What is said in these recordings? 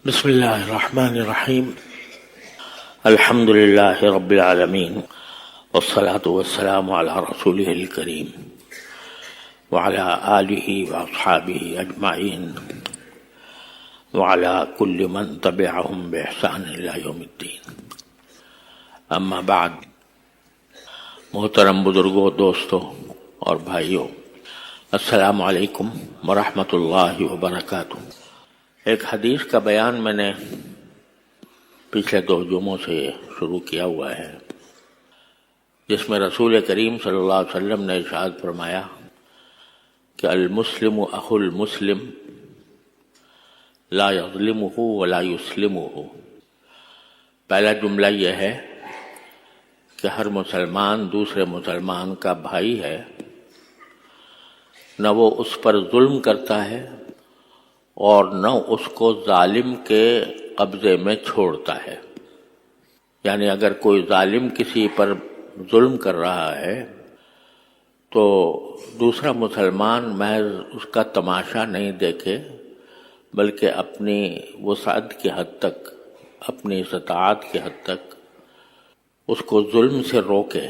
بسم اللہ الرحمن الرحیم الحمد للہ رب العالمین والصلاة والسلام علی رسولہ الکریم وعلی آلہ واصحابہ اجمعین وعلی کل من تبعہم بإحسان الی یوم الدین. اما بعد، محترم بزرگوں، دوستوں اور بھائیوں، السلام علیکم ورحمۃ اللہ وبرکاتہ. ایک حدیث کا بیان میں نے پچھلے 2 جمعوں سے شروع کیا ہوا ہے، جس میں رسول کریم صلی اللہ علیہ وسلم نے ارشاد فرمایا کہ المسلم اخو المسلم لا یظلمہ ولا یسلمہ. پہلا جملہ یہ ہے کہ ہر مسلمان دوسرے مسلمان کا بھائی ہے، نہ وہ اس پر ظلم کرتا ہے اور نہ اس کو ظالم کے قبضے میں چھوڑتا ہے. یعنی اگر کوئی ظالم کسی پر ظلم کر رہا ہے تو دوسرا مسلمان محض اس کا تماشا نہیں دیکھے، بلکہ اپنی وسعت کی حد تک، اپنی استطاعت کی حد تک اس کو ظلم سے روکے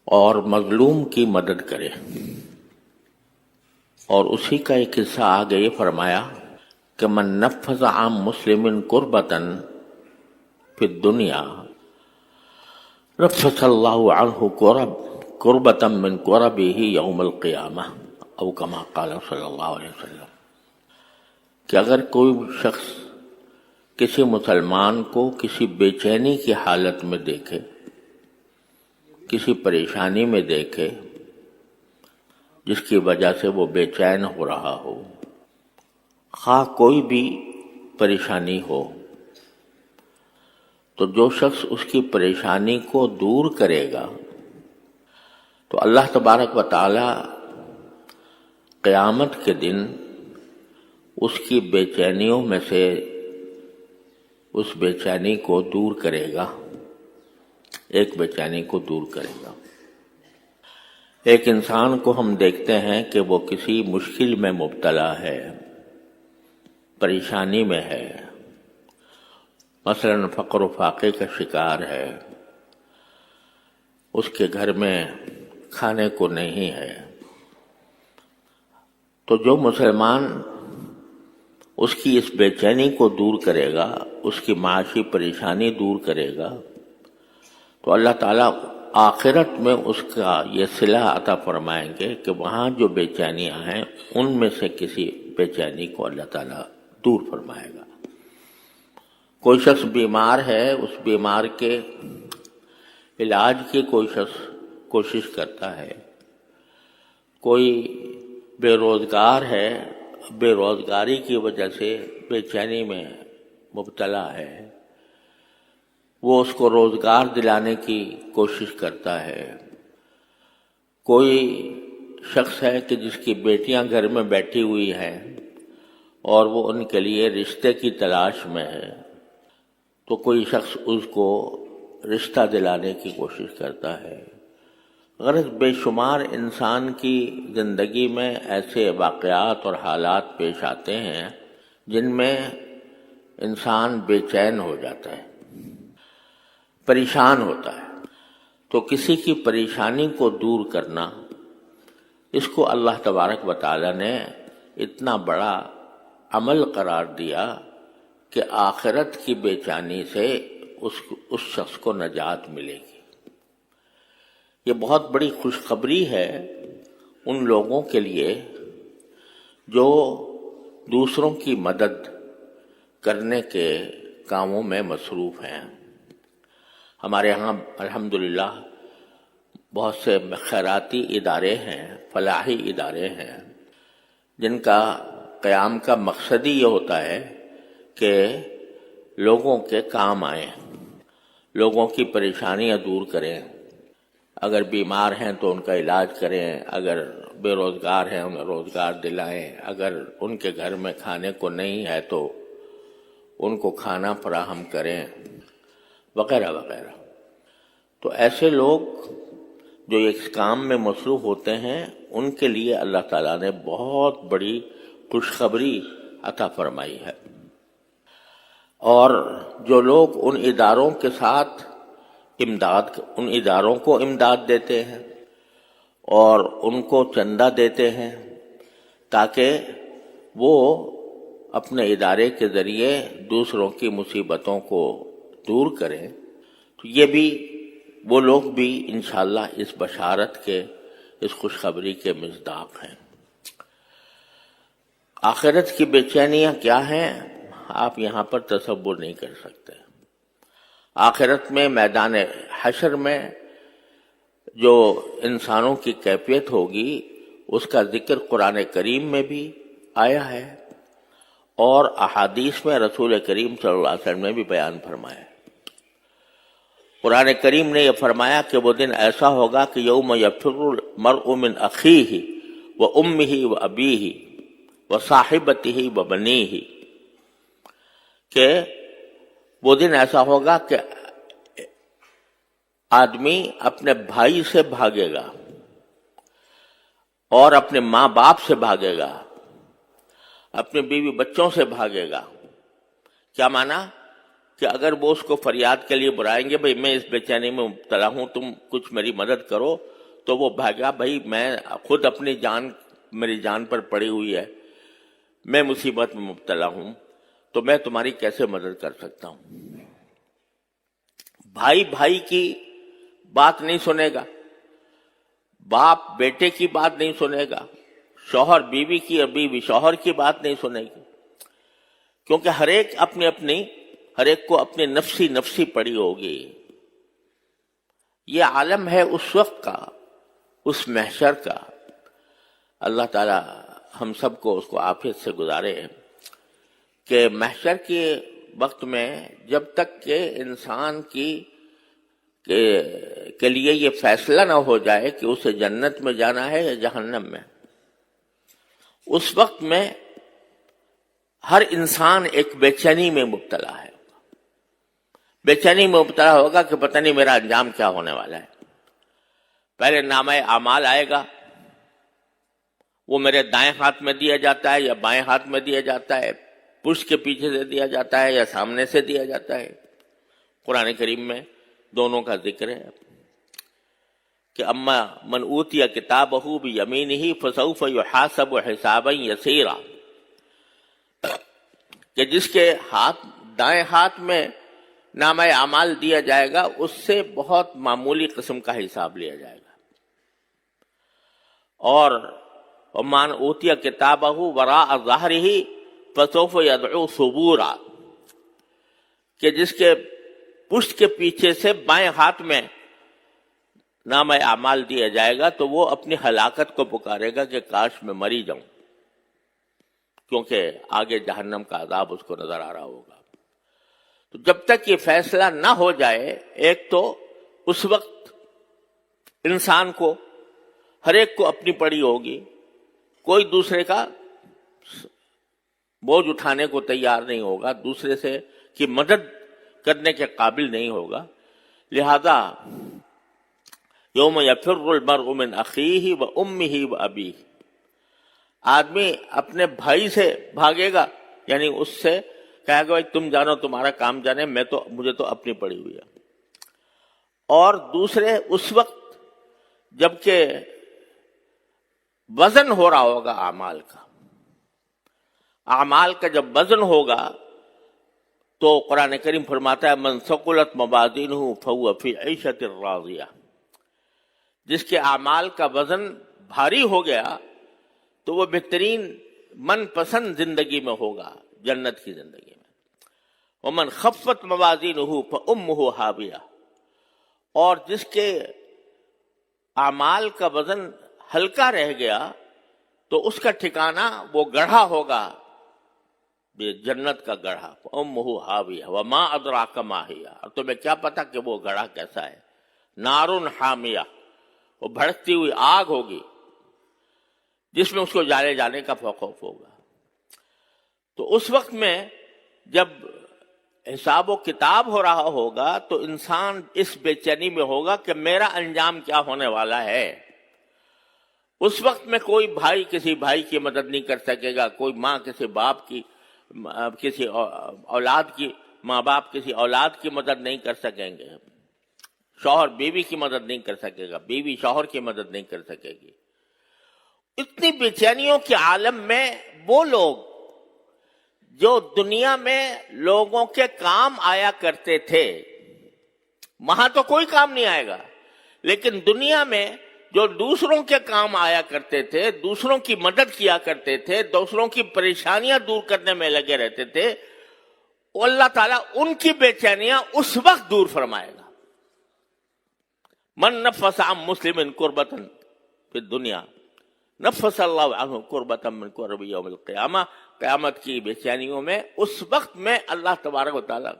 اور مظلوم کی مدد کرے. اور اسی کا ایک قصہ آگے یہ فرمایا کہ من نفذ عن مسلم کربۃ فی الدنیا نفذ اللہ عنہ کربۃ من کربہ یوم القیامہ، او کما قال صلی اللہ علیہ وسلم. کہ اگر کوئی شخص کسی مسلمان کو کسی بے چینی کی حالت میں دیکھے، کسی پریشانی میں دیکھے جس کی وجہ سے وہ بے چین ہو رہا ہو، خواہ کوئی بھی پریشانی ہو، تو جو شخص اس کی پریشانی کو دور کرے گا تو اللہ تبارک و تعالی قیامت کے دن اس کی بے چینیوں میں سے اس بے چینی کو دور کرے گا، ایک بے چینی کو دور کرے گا. ایک انسان کو ہم دیکھتے ہیں کہ وہ کسی مشکل میں مبتلا ہے، پریشانی میں ہے، مثلا فقر و فاقے کا شکار ہے، اس کے گھر میں کھانے کو نہیں ہے. تو جو مسلمان اس کی اس بے چینی کو دور کرے گا، اس کی معاشی پریشانی دور کرے گا، تو اللہ تعالیٰ آخرت میں اس کا یہ صلہ عطا فرمائیں گے کہ وہاں جو بے چینیاں ہیں ان میں سے کسی بے چینی کو اللہ تعالیٰ دور فرمائے گا. کوئی شخص بیمار ہے، اس بیمار کے علاج کی کوئی شخص کوشش کرتا ہے. کوئی بے روزگار ہے، بے روزگاری کی وجہ سے بے چینی میں مبتلا ہے، وہ اس کو روزگار دلانے کی کوشش کرتا ہے. کوئی شخص ہے کہ جس کی بیٹیاں گھر میں بیٹھی ہوئی ہیں اور وہ ان کے لیے رشتے کی تلاش میں ہے، تو کوئی شخص اس کو رشتہ دلانے کی کوشش کرتا ہے. غرض بے شمار انسان کی زندگی میں ایسے واقعات اور حالات پیش آتے ہیں جن میں انسان بے چین ہو جاتا ہے، پریشان ہوتا ہے. تو کسی کی پریشانی کو دور کرنا، اس کو اللہ تبارک و تعالی نے اتنا بڑا عمل قرار دیا کہ آخرت کی بے چینی سے اس شخص کو نجات ملے گی. یہ بہت بڑی خوشخبری ہے ان لوگوں کے لیے جو دوسروں کی مدد کرنے کے کاموں میں مصروف ہیں. ہمارے ہاں الحمدللہ بہت سے خیراتی ادارے ہیں، فلاحی ادارے ہیں، جن کا قیام کا مقصد ہی یہ ہوتا ہے کہ لوگوں کے کام آئیں، لوگوں کی پریشانیاں دور کریں. اگر بیمار ہیں تو ان کا علاج کریں، اگر بے روزگار ہیں انہیں روزگار دلائیں، اگر ان کے گھر میں کھانے کو نہیں ہے تو ان کو کھانا فراہم کریں، وغیرہ وغیرہ. تو ایسے لوگ جو اس کام میں مصروف ہوتے ہیں ان کے لیے اللہ تعالیٰ نے بہت بڑی خوشخبری عطا فرمائی ہے. اور جو لوگ ان اداروں کے ساتھ ان اداروں کو امداد دیتے ہیں اور ان کو چندہ دیتے ہیں تاکہ وہ اپنے ادارے کے ذریعے دوسروں کی مصیبتوں کو دور کریں، تو یہ بھی وہ لوگ بھی انشاءاللہ اس بشارت کے، اس خوشخبری کے مصداق ہیں۔ آخرت کی بے چینیاں کیا ہیں آپ یہاں پر تصور نہیں کر سکتے۔ آخرت میں میدان حشر میں جو انسانوں کی کیفیت ہوگی اس کا ذکر قرآن کریم میں بھی آیا ہے اور احادیث میں رسول کریم صلی اللہ علیہ وسلم نے بھی بیان فرمایا ہے۔ قرآن کریم نے یہ فرمایا کہ وہ دن ایسا ہوگا کہ یوم یفر المرء من اخیہ و امہ و ابیہ و صاحبتہ و بنیہ، کہ وہ دن ایسا ہوگا کہ آدمی اپنے بھائی سے بھاگے گا اور اپنے ماں باپ سے بھاگے گا، اپنے بیوی بچوں سے بھاگے گا۔ کیا مانا کہ اگر وہ اس کو فریاد کے لیے بلائیں گے، بھئی میں اس بے چینی میں مبتلا ہوں، تم کچھ میری مدد کرو، تو وہ بھاگا، بھئی میں خود اپنی جان میری جان پر پڑی ہوئی ہے، میں مصیبت میں مبتلا ہوں، تو میں تمہاری کیسے مدد کر سکتا ہوں۔ بھائی بھائی کی بات نہیں سنے گا، باپ بیٹے کی بات نہیں سنے گا، شوہر بیوی کی اور بیوی شوہر کی بات نہیں سنے گی، کیونکہ ہر ایک کو اپنی نفسی پڑی ہوگی۔ یہ عالم ہے اس وقت کا، اس محشر کا۔ اللہ تعالی ہم سب کو اس کو عافیت سے گزارے کہ محشر کے وقت میں جب تک کہ انسان کے لیے یہ فیصلہ نہ ہو جائے کہ اسے جنت میں جانا ہے یا جہنم میں، اس وقت میں ہر انسان ایک بے چینی میں مبتلا ہے، بے چینی میں مبتلا ہوگا کہ پتہ نہیں میرا انجام کیا ہونے والا ہے۔ پہلے نامہ اعمال آئے گا، وہ میرے دائیں ہاتھ میں دیا جاتا ہے یا بائیں ہاتھ میں دیا جاتا ہے، پشت کے پیچھے سے دیا جاتا ہے یا سامنے سے دیا جاتا ہے۔ قرآن کریم میں دونوں کا ذکر ہے کہ اما من اوتی کتابہ بیمینہ فسوف یحاسب حسابا یسیرا، کہ جس کے دائیں ہاتھ میں نامہ اعمال دیا جائے گا اس سے بہت معمولی قسم کا حساب لیا جائے گا۔ اور من اوتی کتابہ وراء ظہرہ فسوف یدعو ثبورا، کہ جس کے پشت کے پیچھے سے بائیں ہاتھ میں نامہ اعمال دیا جائے گا تو وہ اپنی ہلاکت کو پکارے گا کہ کاش میں مری جاؤں، کیونکہ آگے جہنم کا عذاب اس کو نظر آ رہا ہوگا۔ تو جب تک یہ فیصلہ نہ ہو جائے، ایک تو اس وقت انسان کو ہر ایک کو اپنی پڑی ہوگی، کوئی دوسرے کا بوجھ اٹھانے کو تیار نہیں ہوگا، دوسرے سے کی مدد کرنے کے قابل نہیں ہوگا، لہذا یوم یفر المرء من اخیہ و امہ و ابیہ، آدمی اپنے بھائی سے بھاگے گا، یعنی اس سے کہے گا بھائی تم جانو تمہارا کام جانے، مجھے تو اپنی پڑی ہوئی ہے۔ اور دوسرے اس وقت جبکہ وزن ہو رہا ہوگا اعمال کا جب وزن ہوگا تو قرآن کریم فرماتا ہے من ثقلت موازینہ فہو فی عیشۃ راضیہ، جس کے اعمال کا وزن بھاری ہو گیا تو وہ بہترین من پسند زندگی میں ہوگا، جنت کی زندگی میں۔ ومن خفت موازینہ فامہ ہاویہ، اور جس کے اعمال کا وزن ہلکا رہ گیا تو اس کا ٹھکانہ وہ گڑھا ہوگا، جنت کا گڑھا، فامہ ہاویہ وما ادراک ما ہی، اور تمہیں کیا پتا کہ وہ گڑھا کیسا ہے، نار حامیہ، وہ بھڑکتی ہوئی آگ ہوگی جس میں اس کو جالے جانے کا خوف ہوگا۔ تو اس وقت میں جب حساب و کتاب ہو رہا ہوگا تو انسان اس بے چینی میں ہوگا کہ میرا انجام کیا ہونے والا ہے۔ اس وقت میں کوئی بھائی کسی بھائی کی مدد نہیں کر سکے گا، کوئی ماں کسی باپ کی، کسی اولاد کی ماں باپ کسی اولاد کی مدد نہیں کر سکیں گے، شوہر بیوی کی مدد نہیں کر سکے گا، بیوی شوہر کی مدد نہیں کر سکے گی. اتنی بے چینیوں کے عالم میں وہ لوگ جو دنیا میں لوگوں کے کام آیا کرتے تھے، وہاں تو کوئی کام نہیں آئے گا، لیکن دنیا میں جو دوسروں کے کام آیا کرتے تھے، دوسروں کی مدد کیا کرتے تھے، دوسروں کی پریشانیاں دور کرنے میں لگے رہتے تھے، اللہ تعالیٰ ان کی بے چینیاں اس وقت دور فرمائے گا. من نفس عن مسلم کربۃ فی الدنیا نفس اللہ عنہ کربۃ من کرب یوم القیامہ. قیامت کی بے چینیوں میں اس وقت میں اللہ تبارک و تعالیٰ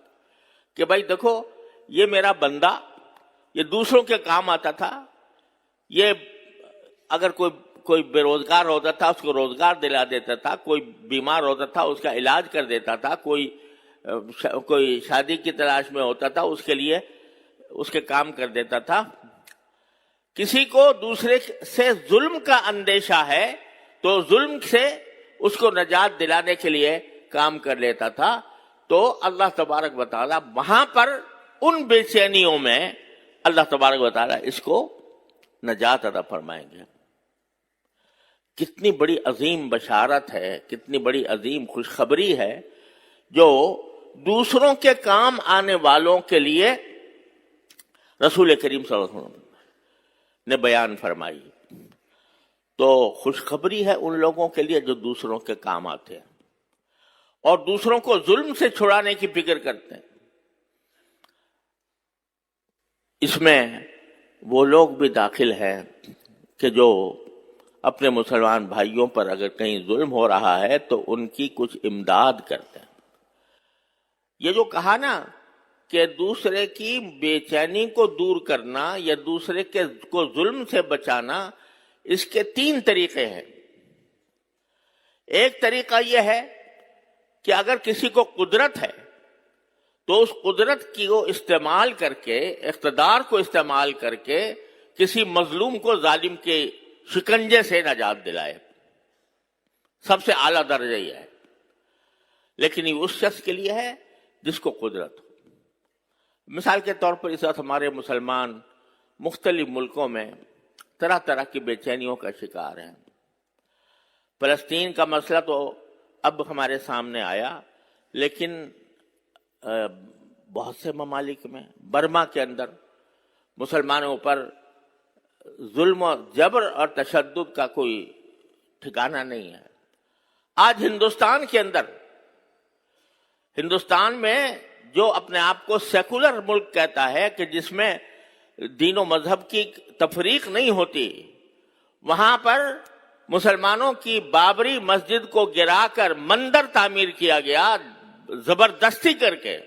کہ بھائی دیکھو یہ میرا بندہ، یہ دوسروں کے کام آتا تھا، یہ اگر کوئی بے روزگار ہوتا تھا اس کو روزگار دلا دیتا تھا، کوئی بیمار ہوتا تھا اس کا علاج کر دیتا تھا، کوئی شادی کی تلاش میں ہوتا تھا اس کے لیے اس کے کام کر دیتا تھا. کسی کو دوسرے سے ظلم کا اندیشہ ہے تو ظلم سے اس کو نجات دلانے کے لیے کام کر لیتا تھا. تو اللہ تبارک و تعالیٰ وہاں پر ان بے چینیوں میں اللہ تبارک و تعالیٰ اس کو نجات عطا فرمائیں گے. کتنی بڑی عظیم بشارت ہے، کتنی بڑی عظیم خوشخبری ہے جو دوسروں کے کام آنے والوں کے لیے رسول کریم صلی اللہ علیہ وسلم نے بیان فرمائی. تو خوشخبری ہے ان لوگوں کے لیے جو دوسروں کے کام آتے ہیں اور دوسروں کو ظلم سے چھڑانے کی فکر کرتے ہیں. اس میں وہ لوگ بھی داخل ہیں کہ جو اپنے مسلمان بھائیوں پر اگر کہیں ظلم ہو رہا ہے تو ان کی کچھ امداد کرتے ہیں. یہ جو کہا نا کہ دوسرے کی بے چینی کو دور کرنا یا دوسرے کو ظلم سے بچانا، اس کے 3 طریقے ہیں. ایک طریقہ یہ ہے کہ اگر کسی کو قدرت ہے تو اس قدرت کی کو استعمال کر کے، اقتدار کو استعمال کر کے کسی مظلوم کو ظالم کے شکنجے سے نجات دلائے. سب سے اعلیٰ درجہ یہ ہے. لیکن یہ اس شخص کے لیے ہے جس کو قدرت ہو. مثال کے طور پر اس وقت ہمارے مسلمان مختلف ملکوں میں طرح طرح کی بے چینیوں کا شکار ہیں. فلسطین کا مسئلہ تو اب ہمارے سامنے آیا، لیکن بہت سے ممالک میں، برما کے اندر مسلمانوں پر ظلم و جبر اور تشدد کا کوئی ٹھکانہ نہیں ہے. آج ہندوستان کے اندر، ہندوستان میں جو اپنے آپ کو سیکولر ملک کہتا ہے کہ جس میں دین و مذہب کی تفریق نہیں ہوتی، وہاں پر مسلمانوں کی بابری مسجد کو گرا کر مندر تعمیر کیا گیا زبردستی کر کے،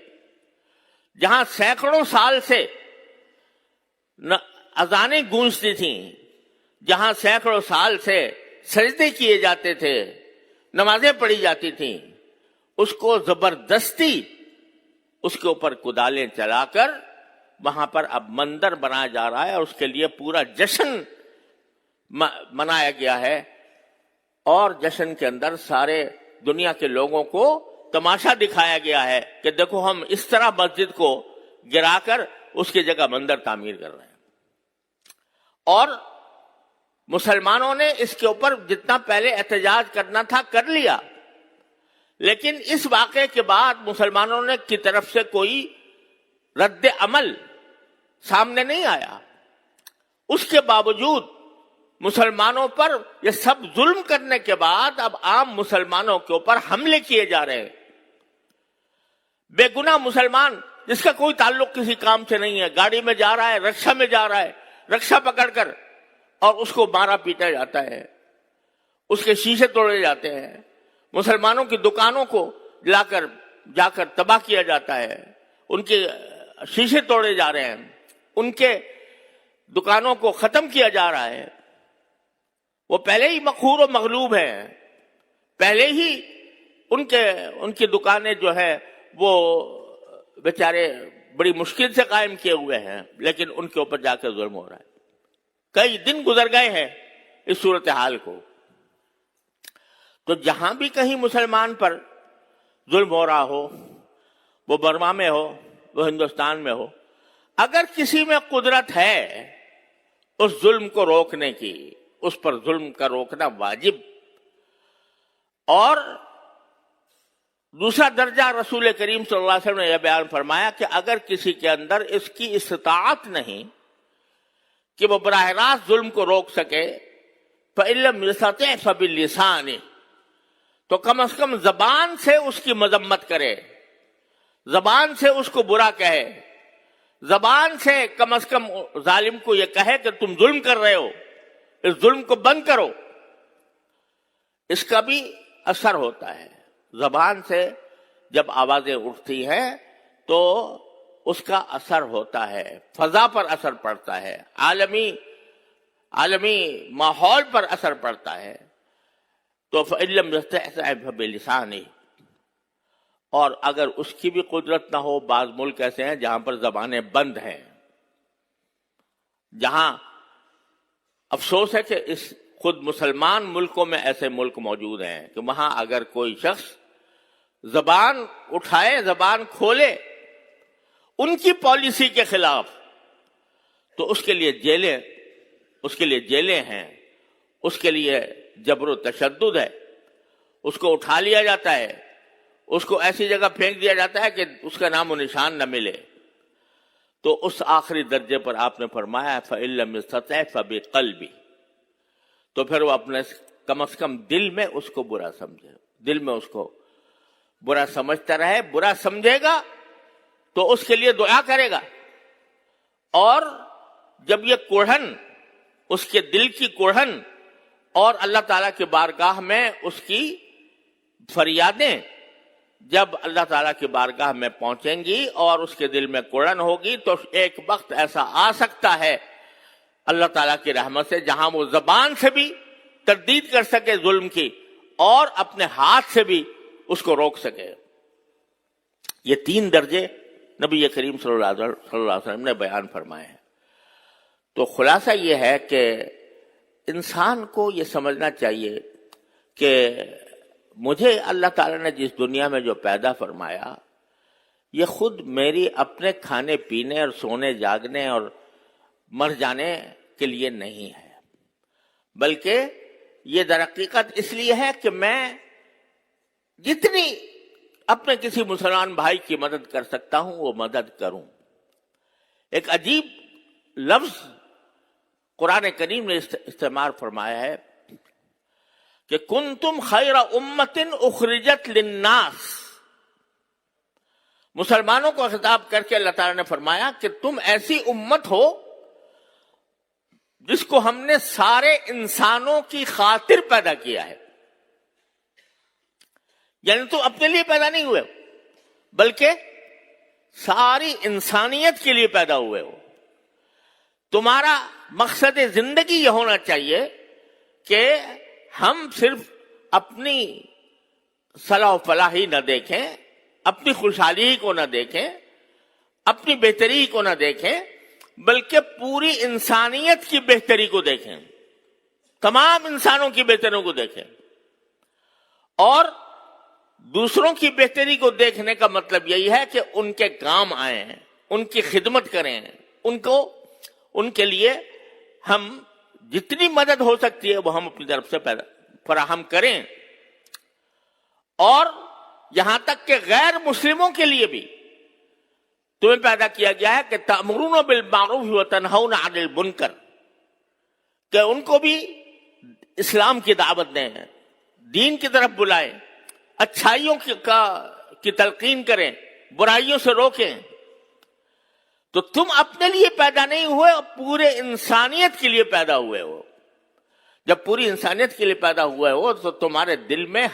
جہاں سینکڑوں سال سے اذانیں گونجتی تھیں، جہاں سینکڑوں سال سے سجدے کیے جاتے تھے، نمازیں پڑھی جاتی تھیں، اس کو زبردستی اس کے اوپر کدالیں چلا کر وہاں پر اب مندر بنایا جا رہا ہے اور اس کے لیے پورا جشن منایا گیا ہے. اور جشن کے اندر سارے دنیا کے لوگوں کو تماشا دکھایا گیا ہے کہ دیکھو ہم اس طرح مسجد کو گرا کر اس کی جگہ مندر تعمیر کر رہے ہیں. اور مسلمانوں نے اس کے اوپر جتنا پہلے احتجاج کرنا تھا کر لیا، لیکن اس واقعے کے بعد مسلمانوں نے کی طرف سے کوئی رد عمل سامنے نہیں آیا. اس کے باوجود مسلمانوں پر یہ سب ظلم کرنے کے بعد اب عام مسلمانوں کے اوپر حملے کیے جا رہے ہیں. بے گناہ مسلمان جس کا کوئی تعلق کسی کام سے نہیں ہے، گاڑی میں جا رہا ہے، رکشہ میں جا رہا ہے، رکشہ پکڑ کر اور اس کو مارا پیٹا جاتا ہے، اس کے شیشے توڑے جاتے ہیں، مسلمانوں کی دکانوں کو جا کر تباہ کیا جاتا ہے، ان کے شیشے توڑے جا رہے ہیں، ان کے دکانوں کو ختم کیا جا رہا ہے. وہ پہلے ہی مقہور و مغلوب ہیں، پہلے ہی ان کی دکانیں جو ہے وہ بیچارے بڑی مشکل سے قائم کیے ہوئے ہیں، لیکن ان کے اوپر جا کے ظلم ہو رہا ہے. کئی دن گزر گئے ہیں اس صورتحال کو. تو جہاں بھی کہیں مسلمان پر ظلم ہو رہا ہو، وہ برما میں ہو، وہ ہندوستان میں ہو، اگر کسی میں قدرت ہے اس ظلم کو روکنے کی، اس پر ظلم کا روکنا واجب۔ اور دوسرا درجہ رسول کریم صلی اللہ علیہ وسلم نے یہ بیان فرمایا کہ اگر کسی کے اندر اس کی استطاعت نہیں کہ وہ براہ راست ظلم کو روک سکے، فَإِن لَّمْ يَسْتَطِعْ فَبِلِّسَانِهِ، تو کم از کم زبان سے اس کی مذمت کرے، زبان سے اس کو برا کہے، زبان سے کم از کم ظالم کو یہ کہے کہ تم ظلم کر رہے ہو، اس ظلم کو بند کرو۔ اس کا بھی اثر ہوتا ہے، زبان سے جب آوازیں اٹھتی ہیں تو اس کا اثر ہوتا ہے، فضا پر اثر پڑتا ہے، عالمی ماحول پر اثر پڑتا ہے۔ تو فَإِن لَّمْ يَسْتَطِعْ فَبِلِسَانِهِ، اور اگر اس کی بھی قدرت نہ ہو، بعض ملک ایسے ہیں جہاں پر زبانیں بند ہیں، جہاں افسوس ہے کہ اس خود مسلمان ملکوں میں ایسے ملک موجود ہیں کہ وہاں اگر کوئی شخص زبان اٹھائے، زبان کھولے ان کی پالیسی کے خلاف، تو اس کے لیے جیلیں ہیں، اس کے لیے جبر و تشدد ہے، اس کو اٹھا لیا جاتا ہے، اس کو ایسی جگہ پھینک دیا جاتا ہے کہ اس کا نام و نشان نہ ملے۔ تو اس آخری درجے پر آپ نے فرمایا فَإِن لَّمْ يَسْتَطِعْ فَبِقَلْبِهِ، تو پھر وہ اپنے کم از کم دل میں اس کو برا سمجھے، دل میں اس کو برا سمجھتا رہے، برا سمجھے گا تو اس کے لیے دعا کرے گا، اور جب یہ کوڑھن، اس کے دل کی کوڑھن اور اللہ تعالیٰ کی بارگاہ میں اس کی فریادیں جب اللہ تعالیٰ کی بارگاہ میں پہنچیں گی اور اس کے دل میں کوڑھن ہوگی، تو ایک وقت ایسا آ سکتا ہے اللہ تعالیٰ کی رحمت سے جہاں وہ زبان سے بھی تردید کر سکے ظلم کی اور اپنے ہاتھ سے بھی اس کو روک سکے۔ یہ 3 درجے نبی کریم صلی اللہ علیہ وسلم نے بیان فرمائے ہیں۔ تو خلاصہ یہ ہے کہ انسان کو یہ سمجھنا چاہیے کہ مجھے اللہ تعالیٰ نے جس دنیا میں جو پیدا فرمایا، یہ خود میری اپنے کھانے پینے اور سونے جاگنے اور مر جانے کے لیے نہیں ہے، بلکہ یہ در حقیقت اس لیے ہے کہ میں جتنی اپنے کسی مسلمان بھائی کی مدد کر سکتا ہوں وہ مدد کروں۔ ایک عجیب لفظ قرآن کریم نے استعمال فرمایا ہے کہ کنتم خیر امت اخرجت للناس، مسلمانوں کو خطاب کر کے اللہ تعالیٰ نے فرمایا کہ تم ایسی امت ہو جس کو ہم نے سارے انسانوں کی خاطر پیدا کیا ہے، یعنی تم اپنے لیے پیدا نہیں ہوئے بلکہ ساری انسانیت کے لیے پیدا ہوئے ہو۔ تمہارا مقصد زندگی یہ ہونا چاہیے کہ ہم صرف اپنی صلاح و فلاح ہی نہ دیکھیں، اپنی خوشحالی کو نہ دیکھیں، اپنی بہتری کو نہ دیکھیں، بلکہ پوری انسانیت کی بہتری کو دیکھیں، تمام انسانوں کی بہتریوں کو دیکھیں۔ اور دوسروں کی بہتری کو دیکھنے کا مطلب یہی ہے کہ ان کے کام آئیں، ان کی خدمت کریں، ان کے لیے ہم جتنی مدد ہو سکتی ہے وہ ہم اپنی طرف سے فراہم کریں، اور یہاں تک کہ غیر مسلموں کے لیے بھی تمہیں پیدا کیا گیا ہے کہ تأمرون بالمعروف وتنہون عن المنکر، کہ ان کو بھی اسلام کی دعوت دیں، دین کی طرف بلائیں، اچھائیوں کی تلقین کریں، برائیوں سے روکیں۔ تو تم اپنے لیے پیدا نہیں ہوئے، پورے انسانیت کے لیے پیدا ہوئے ہو۔ جب پوری انسانیت کے لیے پیدا ہوئے ہو تو تمہارے دل میں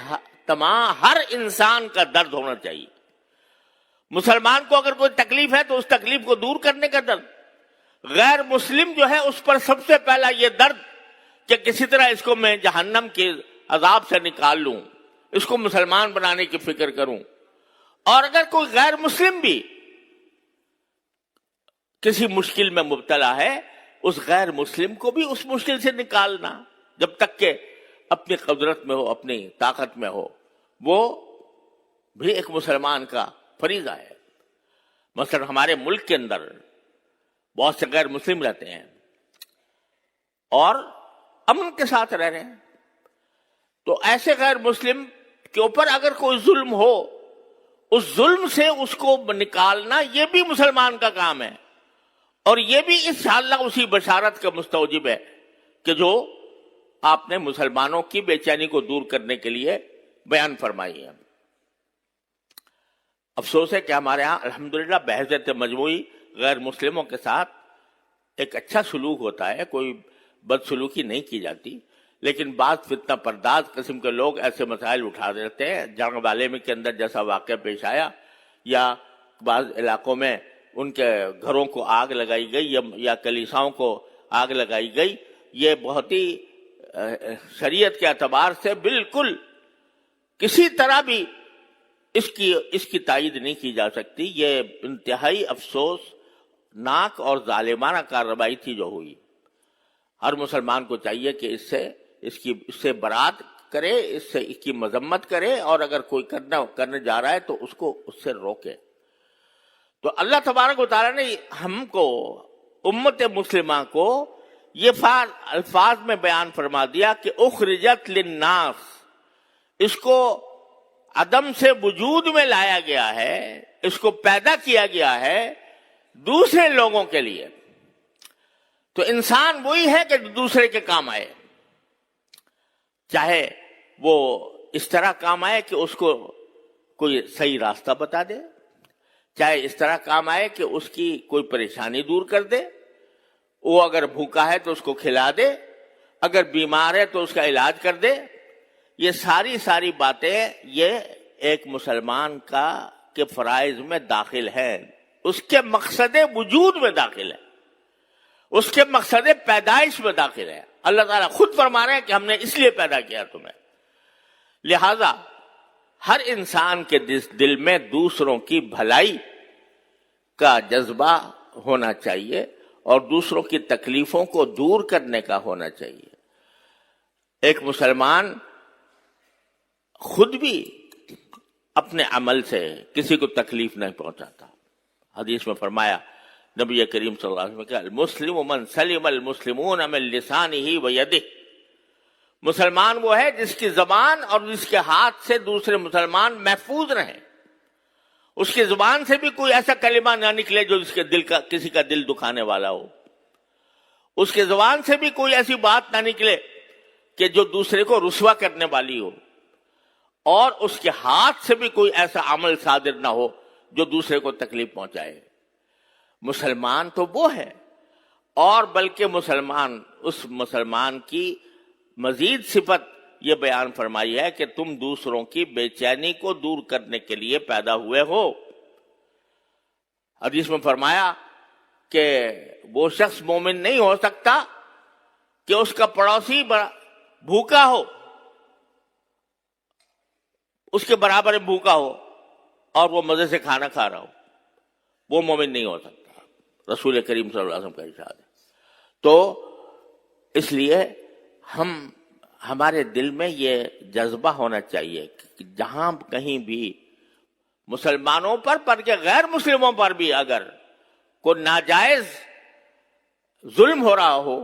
ہر انسان کا درد ہونا چاہیے۔ مسلمان کو اگر کوئی تکلیف ہے تو اس تکلیف کو دور کرنے کا درد، غیر مسلم جو ہے اس پر سب سے پہلا یہ درد کہ کسی طرح اس کو میں جہنم کے عذاب سے نکال لوں، اس کو مسلمان بنانے کی فکر کروں۔ اور اگر کوئی غیر مسلم بھی کسی مشکل میں مبتلا ہے، اس غیر مسلم کو بھی اس مشکل سے نکالنا، جب تک کہ اپنی قدرت میں ہو، اپنی طاقت میں ہو، وہ بھی ایک مسلمان کا فریضہ ہے۔ مثلا ہمارے ملک کے اندر بہت سے غیر مسلم رہتے ہیں اور امن کے ساتھ رہ رہے ہیں، تو ایسے غیر مسلم کے اوپر اگر کوئی ظلم ہو، اس ظلم سے اس کو نکالنا یہ بھی مسلمان کا کام ہے، اور یہ بھی انشاءاللہ اسی بشارت کا مستوجب ہے کہ جو آپ نے مسلمانوں کی بے چینی کو دور کرنے کے لیے بیان فرمائی ہے۔ افسوس ہے کہ ہمارے ہاں الحمدللہ بحیثیت مجموعی غیر مسلموں کے ساتھ ایک اچھا سلوک ہوتا ہے، کوئی بد سلوکی نہیں کی جاتی، لیکن بعض فتنہ پرداز قسم کے لوگ ایسے مسائل اٹھا دیتے ہیں، جنگ والے کے اندر جیسا واقعہ پیش آیا، یا بعض علاقوں میں ان کے گھروں کو آگ لگائی گئی یا کلیساؤں کو آگ لگائی گئی، یہ بہت ہی شریعت کے اعتبار سے بالکل کسی طرح بھی اس کی تائید نہیں کی جا سکتی۔ یہ انتہائی افسوس ناک اور ظالمانہ کارروائی تھی جو ہوئی۔ ہر مسلمان کو چاہیے کہ اس سے برات کرے، اس کی مذمت کرے، اور اگر کوئی کرنے جا رہا ہے تو اس کو اس سے روکے۔ تو اللہ تبارک و تعالیٰ نے ہم کو، امت مسلمہ کو، یہ الفاظ میں بیان فرما دیا کہ اخرجت للناس، اس کو عدم سے وجود میں لایا گیا ہے، اس کو پیدا کیا گیا ہے دوسرے لوگوں کے لیے۔ تو انسان وہی ہے کہ دوسرے کے کام آئے، چاہے وہ اس طرح کام آئے کہ اس کو کوئی صحیح راستہ بتا دے، چاہے اس طرح کام آئے کہ اس کی کوئی پریشانی دور کر دے، وہ اگر بھوکا ہے تو اس کو کھلا دے، اگر بیمار ہے تو اس کا علاج کر دے۔ یہ ساری باتیں یہ ایک مسلمان کے فرائض میں داخل ہیں، اس کے مقصد وجود میں داخل ہے، اس کے مقصد پیدائش میں داخل ہے۔ اللہ تعالیٰ خود فرما رہے ہیں کہ ہم نے اس لیے پیدا کیا تمہیں۔ لہذا ہر انسان کے دل میں دوسروں کی بھلائی کا جذبہ ہونا چاہیے اور دوسروں کی تکلیفوں کو دور کرنے کا ہونا چاہیے۔ ایک مسلمان خود بھی اپنے عمل سے کسی کو تکلیف نہیں پہنچاتا۔ حدیث میں فرمایا نبی کریم صلی اللہ علیہ وسلم کہ المسلم من سلم المسلمون من لسانہ ویدہ، مسلمان وہ ہے جس کی زبان اور جس کے ہاتھ سے دوسرے مسلمان محفوظ رہیں، اس کی زبان سے بھی کوئی ایسا کلمہ نہ نکلے جو کسی کا دل دکھانے والا ہو، اس کی زبان سے بھی کوئی ایسی بات نہ نکلے کہ جو دوسرے کو رسوا کرنے والی ہو، اور اس کے ہاتھ سے بھی کوئی ایسا عمل صادر نہ ہو جو دوسرے کو تکلیف پہنچائے۔ مسلمان تو وہ ہے، اور بلکہ اس مسلمان کی مزید صفت یہ بیان فرمائی ہے کہ تم دوسروں کی بے چینی کو دور کرنے کے لیے پیدا ہوئے ہو۔ حدیث میں فرمایا کہ وہ شخص مومن نہیں ہو سکتا کہ اس کا پڑوسی بھوکا ہو، اس کے برابر بھوکا ہو اور وہ مزے سے کھانا کھا رہا ہو، وہ مومن نہیں ہو سکتا۔ رسول کریم صلی اللہ علیہ وسلم کا ارشاد ہے۔ تو اس لیے ہمارے دل میں یہ جذبہ ہونا چاہیے کہ جہاں کہیں بھی مسلمانوں پر کہ غیر مسلموں پر بھی اگر کوئی ناجائز ظلم ہو رہا ہو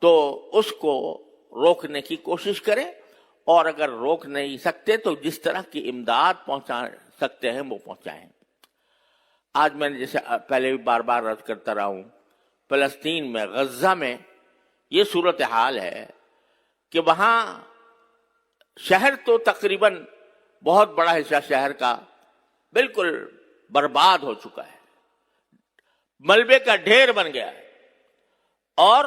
تو اس کو روکنے کی کوشش کریں، اور اگر روک نہیں سکتے تو جس طرح کی امداد پہنچا سکتے ہیں وہ پہنچائیں۔ آج میں نے جیسے پہلے بھی بار بار عرض کرتا رہا ہوں، فلسطین میں، غزہ میں یہ صورتحال ہے کہ وہاں شہر تو تقریباً بہت بڑا حصہ شہر کا بالکل برباد ہو چکا ہے، ملبے کا ڈھیر بن گیا ہے، اور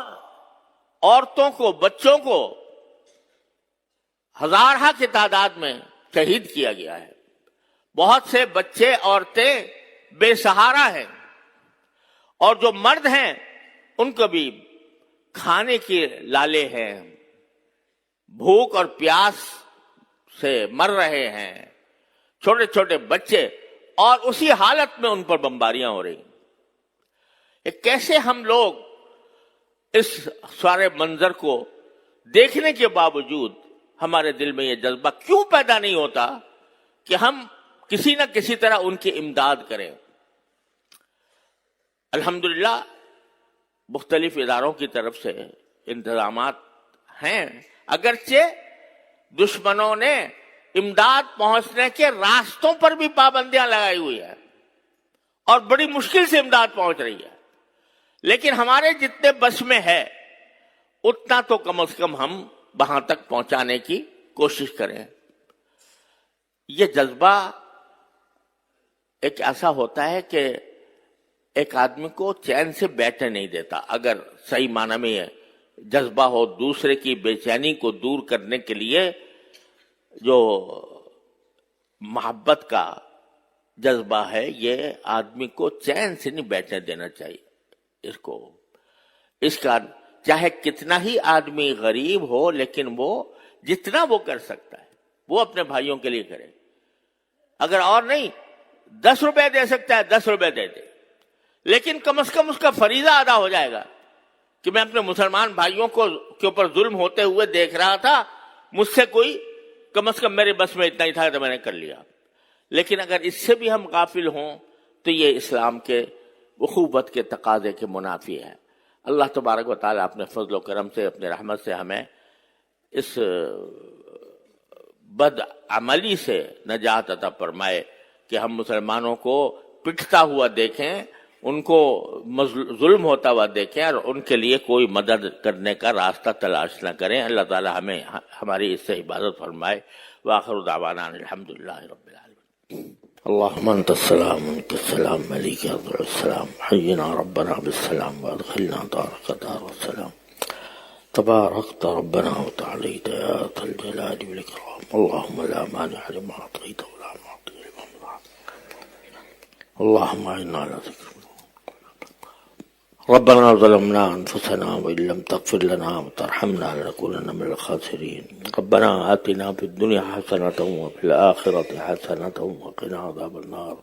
عورتوں کو، بچوں کو ہزارہ کی تعداد میں شہید کیا گیا ہے۔ بہت سے بچے، عورتیں بے سہارا ہیں، اور جو مرد ہیں ان کو بھی کھانے کی لالے ہیں، بھوک اور پیاس سے مر رہے ہیں، چھوٹے چھوٹے بچے، اور اسی حالت میں ان پر بمباریاں ہو رہی ہیں۔ کیسے ہم لوگ اس سارے منظر کو دیکھنے کے باوجود ہمارے دل میں یہ جذبہ کیوں پیدا نہیں ہوتا کہ ہم کسی نہ کسی طرح ان کی امداد کریں؟ الحمدللہ مختلف اداروں کی طرف سے انتظامات ہیں، اگرچہ دشمنوں نے امداد پہنچنے کے راستوں پر بھی پابندیاں لگائی ہوئی ہیں اور بڑی مشکل سے امداد پہنچ رہی ہے، لیکن ہمارے جتنے بس میں ہے اتنا تو کم از کم ہم وہاں تک پہنچانے کی کوشش کریں۔ یہ جذبہ ایک ایسا ہوتا ہے کہ ایک آدمی کو چین سے بیٹھنے نہیں دیتا۔ اگر صحیح معنی میں یہ جذبہ ہو، دوسرے کی بے چینی کو دور کرنے کے لیے جو محبت کا جذبہ ہے، یہ آدمی کو چین سے نہیں بیٹھنے دینا چاہیے۔ اس کا چاہے کتنا ہی آدمی غریب ہو، لیکن وہ جتنا وہ کر سکتا ہے وہ اپنے بھائیوں کے لیے کرے۔ اگر اور نہیں 10 روپے دے سکتا ہے 10 روپے دے دے، لیکن کم از کم اس کا فریضہ ادا ہو جائے گا کہ میں اپنے مسلمان بھائیوں کے اوپر ظلم ہوتے ہوئے دیکھ رہا تھا، مجھ سے کوئی کم از کم میرے بس میں اتنا ہی تھا تو میں نے کر لیا۔ لیکن اگر اس سے بھی ہم غافل ہوں تو یہ اسلام کے اخوت کے تقاضے کے منافی ہے۔ اللہ تبارک و تعالیٰ اپنے فضل و کرم سے، اپنے رحمت سے ہمیں اس بد عملی سے نجات عطا فرمائے کہ ہم مسلمانوں کو پٹتا ہوا دیکھیں، ان کو ظلم ہوتا ہوا دیکھیں اور ان کے لیے کوئی مدد کرنے کا راستہ تلاش نہ کریں۔ اللہ تعالیٰ ہمیں ہماری اس سے عبادت فرمائے۔ وآخر دعوانا الحمدللہ رب العالمین۔ اللہم انت السلام منک السلام ملیک افضل السلام، حینا ربنا بالسلام وادخلنا دارک دار السلام، تبارکت ربنا وتعالیت یا ذا الجلال والاکرام۔ اللہم لا مانع لما اعطیت ولا معطی لما منعت، اللہم اعنا علی ذکرک۔ ربنا ظلمنا انفسنا وان لم تغفر لنا وترحمنا لنكونن من الخاسرين، ربنا آتنا في الدنيا حسنة وفي الآخرة حسنة وقنا عذاب النار،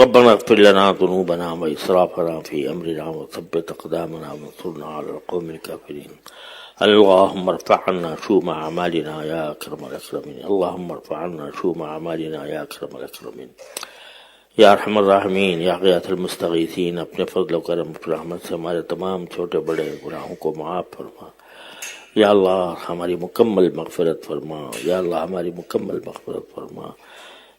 ربنا اغفر لنا ذنوبنا وإسرافنا في أمرنا وثبت أقدامنا وانصرنا على القوم الكافرين، اللهم ارفع عنا شوم أعمالنا يا أكرم الأكرمين، اللهم ارفع عنا شوم أعمالنا يا أكرم الأكرمين، یا ارحم الراحمین، یا غیاث المستغیثین، اپنے فضل و کرم و رحمت سے ہمارے تمام چھوٹے بڑے گناہوں کو معاف فرما۔ یا اللہ ہماری مکمل مغفرت فرما، یا اللہ ہماری مکمل مغفرت فرما۔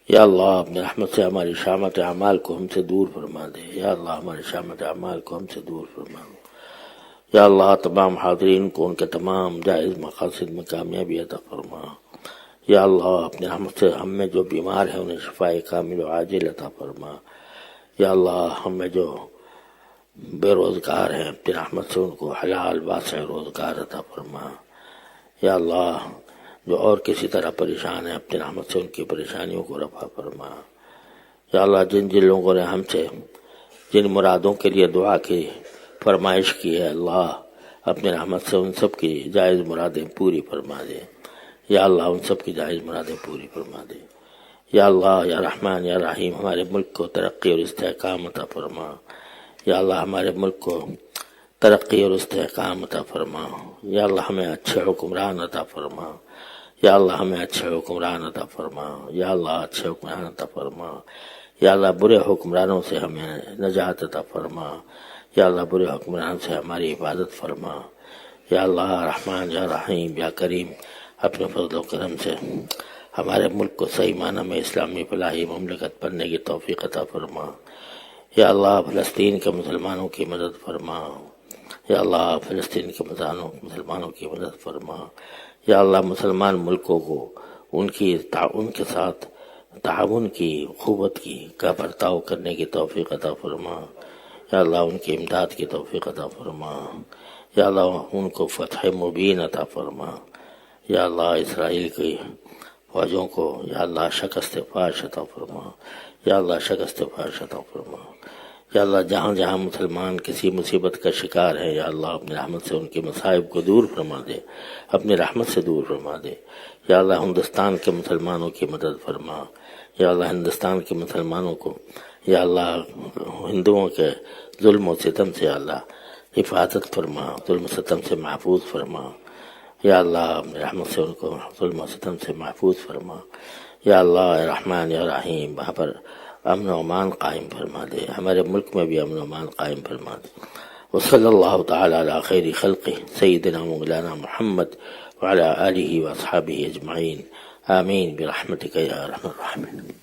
یا اللہ اپنے رحمت سے ہماری شامت اعمال کو ہم سے دور فرما دے، یا اللہ ہماری شامت اعمال کو ہم سے دور فرما دے۔ یا اللہ تمام حاضرین کو ان کے تمام جائز مقاصد میں کامیابی عطا فرما۔ یا اللہ اپنے رحمت سے ہم میں جو بیمار ہیں انہیں شفاء کامل و عاجل عطا فرما۔ یا اللہ ہم میں جو بے روزگار ہیں اپنی رحمت سے ان کو حلال واسع روزگار عطا فرما۔ یا اللہ جو اور کسی طرح پریشان ہیں اپنی رحمت سے ان کی پریشانیوں کو رفع فرما۔ یا اللہ جن لوگوں نے ہم سے جن مرادوں کے لیے دعا کی فرمائش کی ہے، اللہ اپنے رحمت سے ان سب کی جائز مرادیں پوری فرما دے۔ یا اللہ ان سب کی جائز مرادیں پوری فرما دے۔ یا اللہ یا رحمان یا رحیم ہمارے ملک کو ترقی اور استحکام عطا فرما۔ یا اللہ ہمارے ملک کو ترقی اور استحکام عطا فرما۔ یا اللہ ہمیں اچھے حکمران عطا فرما۔ یا اللہ ہمیں اچھے حکمران عطا فرما۔ یا اللہ اچھے حکمران عطا فرما۔ یا اللہ برے حکمرانوں سے ہمیں نجات عطا فرما۔ یا اللہ برے حکمران سے ہماری حفاظت فرما۔ یا اللہ رحمان یا رحیم یا کریم اپنے فضل و کرم سے ہمارے ملک کو صحیح معنی میں اسلامی فلاحی مملکت بننے کی توفیق عطا فرما۔ یا اللہ فلسطین کے مسلمانوں کی مدد فرما۔ یا اللہ فلسطین کے مسلمانوں کی مدد فرما۔ یا اللہ مسلمان ملکوں کو ان کے ساتھ تعاون کی قوت کا برتاؤ کرنے کی توفیق عطا فرما۔ یا اللہ ان کی امداد کی توفیق عطا فرما۔ یا اللہ ان کو فتح مبین عطا فرما۔ یا اللہ اسرائیل کی فوجوں کو یا اللہ شکست فاش عطا فرما۔ یا اللہ شکست فاش عطا فرما۔ یا اللہ جہاں جہاں مسلمان کسی مصیبت کا شکار ہے یا اللہ اپنی رحمت سے ان کے مصائب کو دور فرما دے، اپنی رحمت سے دور فرما دے۔ یا اللہ ہندوستان کے مسلمانوں کی مدد فرما۔ یا اللہ ہندوستان کے مسلمانوں کو یا اللہ ہندوؤں کے ظلم و ستم سے یا اللہ حفاظت فرما، ظلم و ستم سے محفوظ فرما۔ یا اللہ اپنی رحمت سے ان کو ظلم و ستم سے محفوظ فرما۔ یا اللہ رحمان یا رحیم وہاں پر امن و امان قائم فرما دے، ہمارے ملک میں بھی امن و امان قائم فرما دے۔ وصلی اللہ تعالی علی خیر خلقہ سیدنا مولانا محمد وعلی آلہ واصحابہ اجمعین، آمین برحمتک یا ارحم الراحمین۔